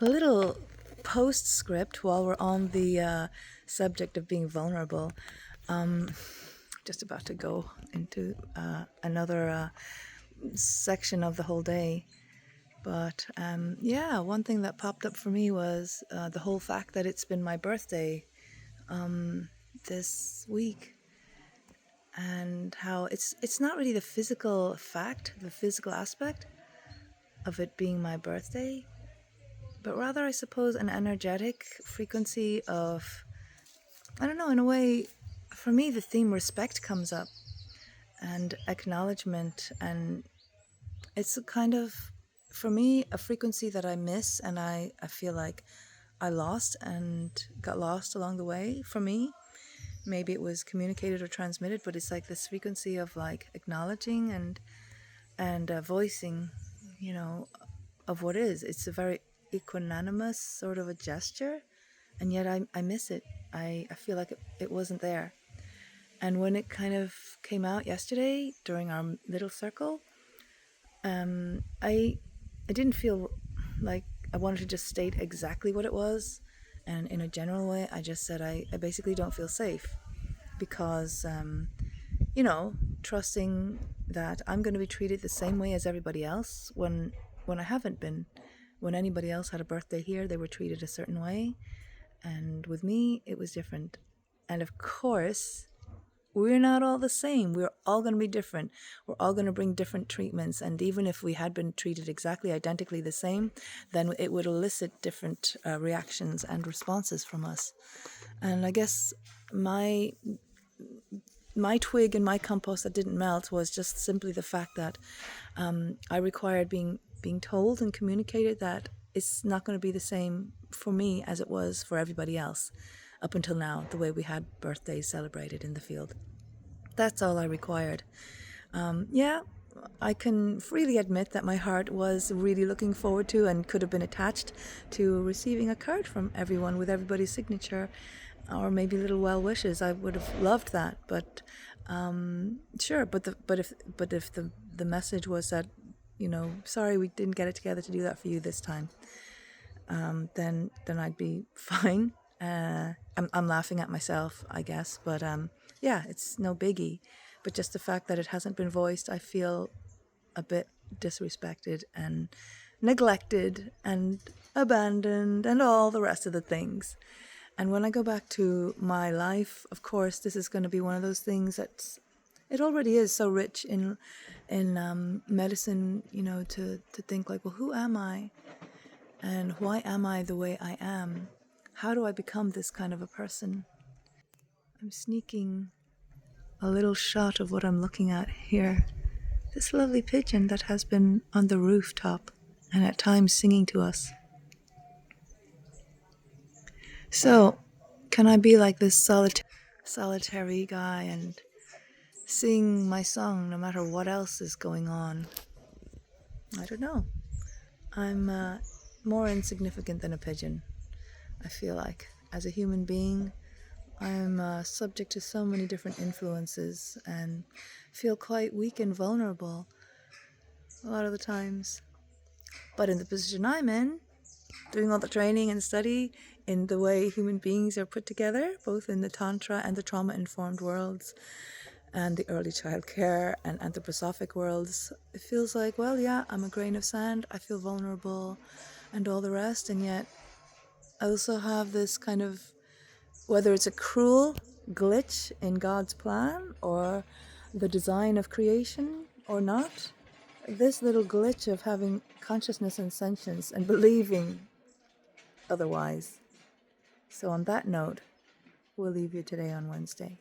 A little postscript while we're on the subject of being vulnerable. Um, just about to go into another section of the whole day. But yeah, one thing that popped up for me was the whole fact that it's been my birthday this week, and how it's not really the physical fact, the physical aspect of it being my birthday, but rather, I suppose, an energetic frequency of, I don't know, in a way, for me, the theme respect comes up and acknowledgement. And it's a kind of, for me, a frequency that I miss and I feel like I lost and got lost along the way for me. Maybe it was communicated or transmitted, but it's like this frequency of like acknowledging and voicing, you know, of what is. It's a very equanimous sort of a gesture, and yet I miss it. I feel like it wasn't there. And when it kind of came out yesterday during our little circle, I didn't feel like I wanted to just state exactly what it was. And in a general way, I just said I basically don't feel safe because, trusting that I'm going to be treated the same way as everybody else when I haven't been. When anybody else had a birthday here, they were treated a certain way. And with me, it was different. And of course, we're not all the same. We're all going to be different. We're all going to bring different treatments. And even if we had been treated exactly identically the same, then it would elicit different reactions and responses from us. And I guess my twig in my compost that didn't melt was just simply the fact that I required being told and communicated that it's not going to be the same for me as it was for everybody else up until now, the way we had birthdays celebrated in the field. That's all I required. Yeah, I can freely admit that my heart was really looking forward to and could have been attached to receiving a card from everyone with everybody's signature, or maybe little well wishes. I would have loved that, but sure. But if the message was that, sorry, we didn't get it together to do that for you this time, then I'd be fine. I'm laughing at myself, I guess, but yeah, it's no biggie. But just the fact that it hasn't been voiced, I feel a bit disrespected and neglected and abandoned and all the rest of the things. And when I go back to my life, of course, this is going to be one of those things it already is so rich in medicine, to think like, well, who am I? And why am I the way I am? How do I become this kind of a person? I'm sneaking a little shot of what I'm looking at here. This lovely pigeon that has been on the rooftop and at times singing to us. So, can I be like this solitary guy and sing my song no matter what else is going on? I don't know. I'm more insignificant than a pigeon, I feel like. As a human being, I'm subject to so many different influences and feel quite weak and vulnerable a lot of the times. But in the position I'm in, doing all the training and study in the way human beings are put together, both in the Tantra and the trauma-informed worlds and the early child care and anthroposophic worlds, it feels like, well, yeah, I'm a grain of sand, I feel vulnerable and all the rest, and yet I also have this kind of, whether it's a cruel glitch in God's plan or the design of creation or not, this little glitch of having consciousness and sentience and believing otherwise. So on that note, we'll leave you today on Wednesday.